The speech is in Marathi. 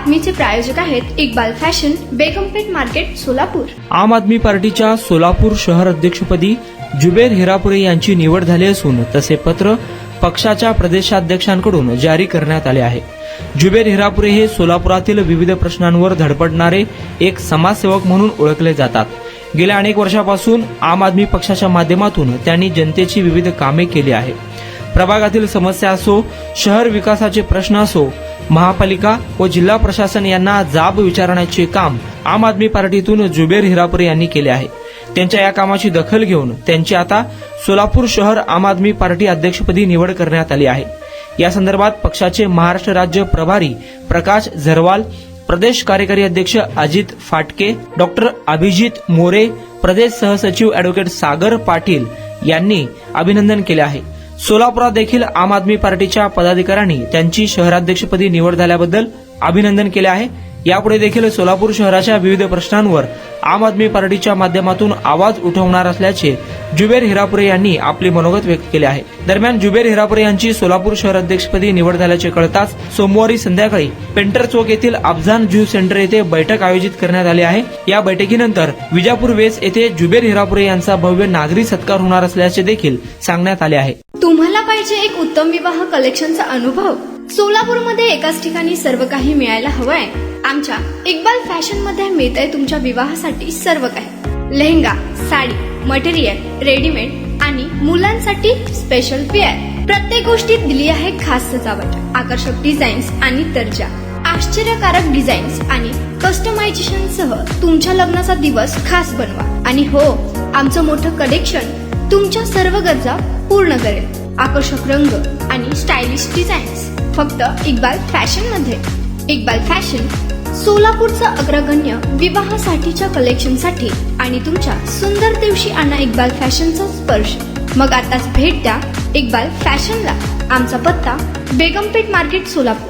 बातमीचे प्रायोजक आहेत इक्बाल फॅशन, बेगमपेठ मार्केट, सोलापूर। आम आदमी पार्टीच्या सोलापूर शहर अध्यक्षपदी जुबेर हिरापुरे यांची निवड झाली असून तसे पत्र पक्षाच्या प्रदेशाध्यक्षांकडून जारी करण्यात आले आहे। जुबेर हिरापुरे हे सोलापुरातील विविध प्रश्नांवर धडपडणारे एक समाजसेवक म्हणून ओळखले जातात। गेल्या अनेक वर्षापासून आम आदमी पक्षाच्या माध्यमातून त्यांनी जनतेची विविध कामे केली आहे। प्रभागातील समस्या असो, शहर विकासाचे प्रश्न असो, महापालिका व जिल्हा प्रशासन यांना जाब विचारण्याचे काम आम आदमी पार्टीतून जुबेर हिरापुरे यांनी केले आहे। त्यांच्या या कामाची दखल घेऊन त्यांची आता सोलापूर शहर आम आदमी पार्टी अध्यक्षपदी निवड करण्यात आली आहे। या संदर्भात पक्षाचे महाराष्ट्र राज्य प्रभारी प्रकाश झरवाल, प्रदेश कार्यकारी अध्यक्ष अजित फाटके, डॉक्टर अभिजित मोरे, प्रदेश सहसचिव अॅडव्होकेट सागर पाटील यांनी अभिनंदन केले आहे। सोलापुरात देखील आम आदमी पार्टीच्या पदाधिकाऱ्यांनी त्यांची शहराध्यक्षपदी निवड झाल्याबद्दल अभिनंदन केले आहे। यापुढे देखील सोलापूर शहराच्या विविध प्रश्नांवर आम आदमी पार्टीच्या माध्यमातून आवाज उठवणार असल्याचे जुबेर हिरापुरे यांनी आपले मनोगत व्यक्त केले आहे। दरम्यान जुबेर हिरापुरे यांची सोलापूर शहर अध्यक्षपदी निवड झाल्याचे कळताच सोमवारी संध्याकाळी पेंटर चौक येथील अफजान ज्यू सेंटर येथे बैठक आयोजित करण्यात आली आहे। या बैठकीनंतर विजापूर वेस येथे जुबेर हिरापुरे यांचा भव्य नागरी सत्कार होणार असल्याचे देखील सांगण्यात आले आहे। तुम्हाला पाहिजे एक उत्तम विवाह कलेक्शनचा अनुभव? सोलापूरमध्ये एकाच ठिकाणी सर्व काही मिळायला हवंय? आमच्या इक्बाल फॅशन मध्ये मिळतंय तुमच्या विवाहासाठी सर्व काही। लेहंगा, साडी, मटेरियल, रेडीमेड आणि मुलांसाठी स्पेशल वेअर। प्रत्येक गोष्टीत दिली आहे खास सजावट, आकर्षक डिझाईन्स आणि दर्जा, आश्चर्यकारक डिझाईन्स आणि कस्टमायझेशन सह तुमच्या लग्नाचा दिवस खास बनवा। आणि हो, आमचं मोठं कलेक्शन तुमच्या सर्व गरजा पूर्ण करेल। आकर्षक रंग आणि स्टायलिश डिझाईन्स फक्त इक्बाल फॅशन मध्ये। इक्बाल फॅशन सोलापूरचा अग्रगण्य विवाहासाठीच्या कलेक्शनसाठी आणि तुमच्या सुंदर दिवशी आणा इक्बाल फॅशनचा स्पर्श। मग आताच भेट द्या इक्बाल फॅशनला। आमचा पत्ता बेगमपेठ मार्केट, सोलापूर।